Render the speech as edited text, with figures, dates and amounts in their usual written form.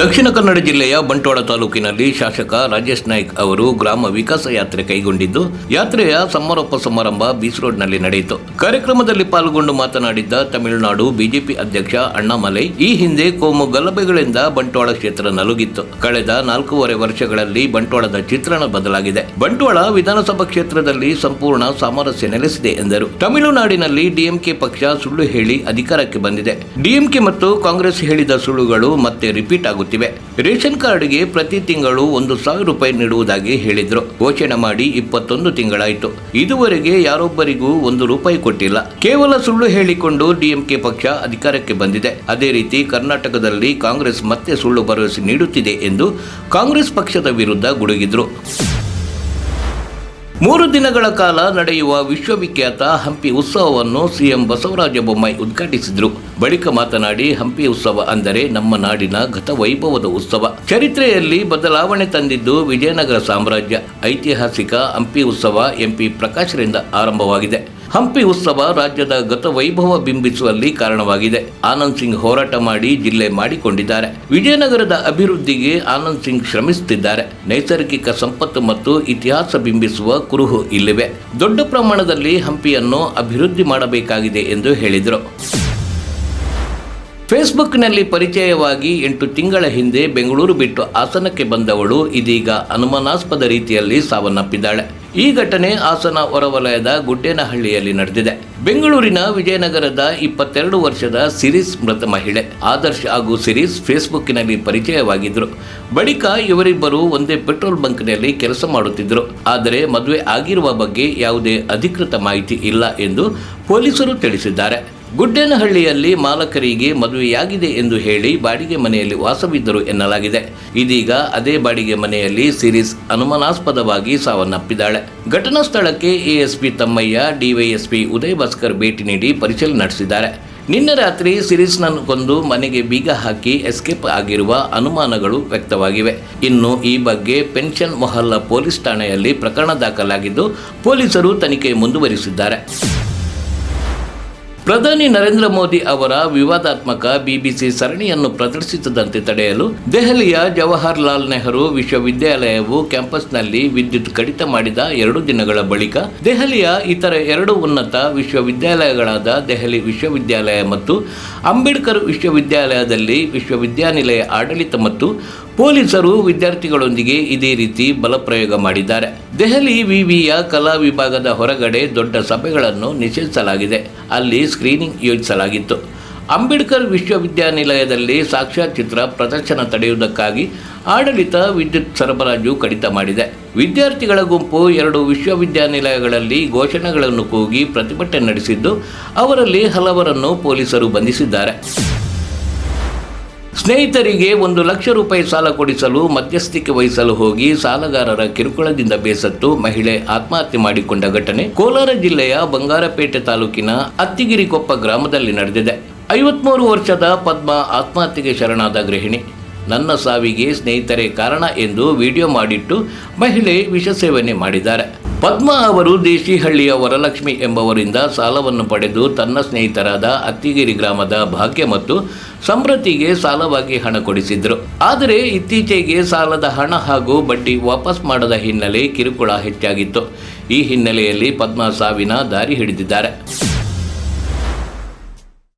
ದಕ್ಷಿಣ ಕನ್ನಡ ಜಿಲ್ಲೆಯ ಬಂಟ್ವಾಳ ತಾಲೂಕಿನಲ್ಲಿ ಶಾಸಕ ರಾಜೇಶ್ ನಾಯ್ಕ್ ಅವರು ಗ್ರಾಮ ವಿಕಾಸ ಯಾತ್ರೆ ಕೈಗೊಂಡಿದ್ದು, ಯಾತ್ರೆಯ ಸಮಾರೋಪ ಸಮಾರಂಭ ಬೀಚ್ ರೋಡ್ನಲ್ಲಿ ನಡೆಯಿತು. ಕಾರ್ಯಕ್ರಮದಲ್ಲಿ ಪಾಲ್ಗೊಂಡು ಮಾತನಾಡಿದ್ದ ತಮಿಳುನಾಡು ಬಿಜೆಪಿ ಅಧ್ಯಕ್ಷ ಅಣ್ಣಾಮಲೈ, ಈ ಹಿಂದೆ ಕೋಮು ಗಲಭೆಗಳಿಂದ ಬಂಟ್ವಾಳ ಕ್ಷೇತ್ರ ನಲುಗಿತ್ತು. ಕಳೆದ 4.5 ವರ್ಷಗಳಲ್ಲಿ ಬಂಟ್ವಾಳದ ಚಿತ್ರಣ ಬದಲಾಗಿದೆ. ಬಂಟ್ವಾಳ ವಿಧಾನಸಭಾ ಕ್ಷೇತ್ರದಲ್ಲಿ ಸಂಪೂರ್ಣ ಸಾಮರಸ್ಯ ನೆಲೆಸಿದೆ ಎಂದರು. ತಮಿಳುನಾಡಿನಲ್ಲಿ ಡಿಎಂಕೆ ಪಕ್ಷ ಸುಳ್ಳು ಹೇಳಿ ಅಧಿಕಾರಕ್ಕೆ ಬಂದಿದೆ. ಡಿಎಂಕೆ ಮತ್ತು ಕಾಂಗ್ರೆಸ್ ಹೇಳಿದ ಸುಳ್ಳುಗಳು ಮತ್ತೆ ರಿಪೀಟ್ ಆಗುತ್ತಿವೆ. ರೇಷನ್ ಕಾರ್ಡ್ಗೆ ಪ್ರತಿ ತಿಂಗಳು 1,000 ರೂಪಾಯಿ ನೀಡುವುದಾಗಿ ಹೇಳಿದ್ರು. ಘೋಷಣೆ ಮಾಡಿ 21 ತಿಂಗಳಾಯಿತು. ಇದುವರೆಗೆ ಯಾರೊಬ್ಬರಿಗೂ 1 ರೂಪಾಯಿ ಕೊಟ್ಟಿಲ್ಲ. ಕೇವಲ ಸುಳ್ಳು ಹೇಳಿಕೊಂಡು ಡಿಎಂಕೆ ಪಕ್ಷ ಅಧಿಕಾರಕ್ಕೆ ಬಂದಿದೆ. ಅದೇ ರೀತಿ ಕರ್ನಾಟಕದಲ್ಲಿ ಕಾಂಗ್ರೆಸ್ ಮತ್ತೆ ಸುಳ್ಳು ಭರವಸೆ ನೀಡುತ್ತಿದೆ ಎಂದು ಕಾಂಗ್ರೆಸ್ ಪಕ್ಷದ ವಿರುದ್ಧ ಗುಡುಗಿದ್ರು. 3 ದಿನಗಳ ಕಾಲ ನಡೆಯುವ ವಿಶ್ವವಿಖ್ಯಾತ ಹಂಪಿ ಉತ್ಸವವನ್ನು ಸಿಎಂ ಬಸವರಾಜ ಬೊಮ್ಮಾಯಿ ಉದ್ಘಾಟಿಸಿದರು. ಬಳಿಕ ಮಾತನಾಡಿ, ಹಂಪಿ ಉತ್ಸವ ಅಂದರೆ ನಮ್ಮ ನಾಡಿನ ಗತವೈಭವದ ಉತ್ಸವ. ಚರಿತ್ರೆಯಲ್ಲಿ ಬದಲಾವಣೆ ತಂದಿದ್ದು ವಿಜಯನಗರ ಸಾಮ್ರಾಜ್ಯ. ಐತಿಹಾಸಿಕ ಹಂಪಿ ಉತ್ಸವ ಎಂಪಿ ಪ್ರಕಾಶ್ರಿಂದ ಆರಂಭವಾಗಿದೆ. ಹಂಪಿ ಉತ್ಸವ ರಾಜ್ಯದ ಗತವೈಭವ ಬಿಂಬಿಸುವಲ್ಲಿ ಕಾರಣವಾಗಿದೆ. ಆನಂದ್ ಸಿಂಗ್ ಹೋರಾಟ ಮಾಡಿ ಜಿಲ್ಲೆ ಮಾಡಿಕೊಂಡಿದ್ದಾರೆ. ವಿಜಯನಗರದ ಅಭಿವೃದ್ಧಿಗೆ ಆನಂದ್ ಸಿಂಗ್ ಶ್ರಮಿಸುತ್ತಿದ್ದಾರೆ. ನೈಸರ್ಗಿಕ ಸಂಪತ್ತು ಮತ್ತು ಇತಿಹಾಸ ಬಿಂಬಿಸುವ ಕುರುಹು ಇಲ್ಲಿವೆ. ದೊಡ್ಡ ಪ್ರಮಾಣದಲ್ಲಿ ಹಂಪಿಯನ್ನು ಅಭಿವೃದ್ಧಿ ಮಾಡಬೇಕಾಗಿದೆ ಎಂದು ಹೇಳಿದರು. ಫೇಸ್ಬುಕ್ನಲ್ಲಿ ಪರಿಚಯವಾಗಿ 8 ತಿಂಗಳ ಹಿಂದೆ ಬೆಂಗಳೂರು ಬಿಟ್ಟು ಹಾಸನಕ್ಕೆ ಬಂದವಳು ಇದೀಗ ಅನುಮಾನಾಸ್ಪದ ರೀತಿಯಲ್ಲಿ ಸಾವನ್ನಪ್ಪಿದ್ದಾಳೆ. ಈ ಘಟನೆ ಹಾಸನ ಹೊರವಲಯದ ಗುಡ್ಡೇನಹಳ್ಳಿಯಲ್ಲಿ ನಡೆದಿದೆ. ಬೆಂಗಳೂರಿನ ವಿಜಯನಗರದ 22 ವರ್ಷದ ಸಿರೀಸ್ ಮೃತ ಮಹಿಳೆ. ಆದರ್ಶ್ ಹಾಗೂ ಸಿರೀಸ್ ಫೇಸ್ಬುಕ್ನಲ್ಲಿ ಪರಿಚಯವಾಗಿದ್ದರು. ಬಳಿಕ ಇವರಿಬ್ಬರು ಒಂದೇ ಪೆಟ್ರೋಲ್ ಬಂಕ್ನಲ್ಲಿ ಕೆಲಸ ಮಾಡುತ್ತಿದ್ದರು. ಆದರೆ ಮದುವೆ ಆಗಿರುವ ಬಗ್ಗೆ ಯಾವುದೇ ಅಧಿಕೃತ ಮಾಹಿತಿ ಇಲ್ಲ ಎಂದು ಪೊಲೀಸರು ತಿಳಿಸಿದ್ದಾರೆ. ಗುಡ್ಡೇನಹಳ್ಳಿಯಲ್ಲಿ ಮಾಲಕರಿಗೆ ಮದುವೆಯಾಗಿದೆ ಎಂದು ಹೇಳಿ ಬಾಡಿಗೆ ಮನೆಯಲ್ಲಿ ವಾಸವಿದ್ದರು ಎನ್ನಲಾಗಿದೆ. ಇದೀಗ ಅದೇ ಬಾಡಿಗೆ ಮನೆಯಲ್ಲಿ ಸಿರೀಸ್ ಅನುಮಾನಾಸ್ಪದವಾಗಿ ಸಾವನ್ನಪ್ಪಿದ್ದಾಳೆ. ಘಟನಾ ಸ್ಥಳಕ್ಕೆ ಎಎಸ್ಪಿ ತಮ್ಮಯ್ಯ, ಡಿವೈಎಸ್ಪಿ ಉದಯ್ ಭಾಸ್ಕರ್ ಭೇಟಿ ನೀಡಿ ಪರಿಶೀಲನೆ ನಡೆಸಿದ್ದಾರೆ. ನಿನ್ನೆ ರಾತ್ರಿ ಸಿರೀಸ್ನನ್ನು ಕೊಂದು ಮನೆಗೆ ಬೀಗ ಹಾಕಿ ಎಸ್ಕೇಪ್ ಆಗಿರುವ ಅನುಮಾನಗಳು ವ್ಯಕ್ತವಾಗಿವೆ. ಇನ್ನು ಈ ಬಗ್ಗೆ ಪೆನ್ಷನ್ ಮೊಹಲ್ಲಾ ಪೊಲೀಸ್ ಠಾಣೆಯಲ್ಲಿ ಪ್ರಕರಣ ದಾಖಲಾಗಿದ್ದು ಪೊಲೀಸರು ತನಿಖೆ ಮುಂದುವರಿಸಿದ್ದಾರೆ. ಪ್ರಧಾನಿ ನರೇಂದ್ರ ಮೋದಿ ಅವರ ವಿವಾದಾತ್ಮಕ ಬಿಬಿಸಿ ಸರಣಿಯನ್ನು ಪ್ರದರ್ಶಿಸದಂತೆ ತಡೆಯಲು ದೆಹಲಿಯ ಜವಾಹರ್ಲಾಲ್ ನೆಹರು ವಿಶ್ವವಿದ್ಯಾಲಯವು ಕ್ಯಾಂಪಸ್ನಲ್ಲಿ ವಿದ್ಯುತ್ ಕಡಿತ ಮಾಡಿದ 2 ದಿನಗಳ ಬಳಿಕ ದೆಹಲಿಯ ಇತರ 2 ಉನ್ನತ ವಿಶ್ವವಿದ್ಯಾಲಯಗಳಾದ ದೆಹಲಿ ವಿಶ್ವವಿದ್ಯಾಲಯ ಮತ್ತು ಅಂಬೇಡ್ಕರ್ ವಿಶ್ವವಿದ್ಯಾಲಯದಲ್ಲಿ ವಿಶ್ವವಿದ್ಯಾನಿಲಯ ಆಡಳಿತ ಮತ್ತು ಪೊಲೀಸರು ವಿದ್ಯಾರ್ಥಿಗಳೊಂದಿಗೆ ಇದೇ ರೀತಿ ಬಲಪ್ರಯೋಗ ಮಾಡಿದ್ದಾರೆ. ದೆಹಲಿ ವಿವಿಯ ಕಲಾ ವಿಭಾಗದ ಹೊರಗಡೆ ದೊಡ್ಡ ಸಭೆಗಳನ್ನು ನಿಷೇಧಿಸಲಾಗಿದೆ. ಅಲ್ಲಿ ಸ್ಕ್ರೀನಿಂಗ್ ಯೋಜಿಸಲಾಗಿತ್ತು. ಅಂಬೇಡ್ಕರ್ ವಿಶ್ವವಿದ್ಯಾನಿಲಯದಲ್ಲಿ ಸಾಕ್ಷ್ಯಚಿತ್ರ ಪ್ರದರ್ಶನ ತಡೆಯುವುದಕ್ಕಾಗಿ ಆಡಳಿತ ವಿದ್ಯುತ್ ಸರಬರಾಜು ಕಡಿತ ಮಾಡಿದೆ. ವಿದ್ಯಾರ್ಥಿಗಳ ಗುಂಪು 2 ವಿಶ್ವವಿದ್ಯಾನಿಲಯಗಳಲ್ಲಿ ಘೋಷಣೆಗಳನ್ನು ಕೂಗಿ ಪ್ರತಿಭಟನೆ ನಡೆಸಿದ್ದು, ಅವರಲ್ಲಿ ಹಲವರನ್ನು ಪೊಲೀಸರು ಬಂಧಿಸಿದ್ದಾರೆ. ಸ್ನೇಹಿತರಿಗೆ 1 ಲಕ್ಷ ರೂಪಾಯಿ ಸಾಲ ಕೊಡಿಸಲು ಮಧ್ಯಸ್ಥಿಕೆ ವಹಿಸಲು ಹೋಗಿ ಸಾಲಗಾರರ ಕಿರುಕುಳದಿಂದ ಬೇಸತ್ತು ಮಹಿಳೆ ಆತ್ಮಹತ್ಯೆ ಮಾಡಿಕೊಂಡ ಘಟನೆ ಕೋಲಾರ ಜಿಲ್ಲೆಯ ಬಂಗಾರಪೇಟೆ ತಾಲೂಕಿನ ಅತ್ತಿಗಿರಿಕೊಪ್ಪ ಗ್ರಾಮದಲ್ಲಿ ನಡೆದಿದೆ. 53 ವರ್ಷದ ಪದ್ಮ ಆತ್ಮಹತ್ಯೆಗೆ ಶರಣಾದ ಗೃಹಿಣಿ. ನನ್ನ ಸಾವಿಗೆ ಸ್ನೇಹಿತರೇ ಕಾರಣ ಎಂದು ವಿಡಿಯೋ ಮಾಡಿಟ್ಟು ಮಹಿಳೆ ವಿಷ ಸೇವನೆ ಮಾಡಿದ್ದಾರೆ. ಪದ್ಮಾ ಅವರು ದೇಶಿಹಳ್ಳಿಯ ವರಲಕ್ಷ್ಮಿ ಎಂಬವರಿಂದ ಸಾಲವನ್ನು ಪಡೆದು ತನ್ನ ಸ್ನೇಹಿತರಾದ ಅತ್ತಿಗಿರಿ ಗ್ರಾಮದ ಭಾಗ್ಯ ಮತ್ತು ಸಮೃದ್ಧಿಗೆ ಸಾಲವಾಗಿ ಹಣ ಕೊಡಿಸಿದ್ರು. ಆದರೆ ಇತ್ತೀಚೆಗೆ ಸಾಲದ ಹಣ ಹಾಗೂ ಬಡ್ಡಿ ವಾಪಸ್ ಮಾಡದ ಹಿನ್ನೆಲೆ ಕಿರುಕುಳ ಹೆಚ್ಚಾಗಿತ್ತು. ಈ ಹಿನ್ನೆಲೆಯಲ್ಲಿ ಪದ್ಮಾ ಸಾವಿನ ದಾರಿ ಹಿಡಿದಿದ್ದಾರೆ.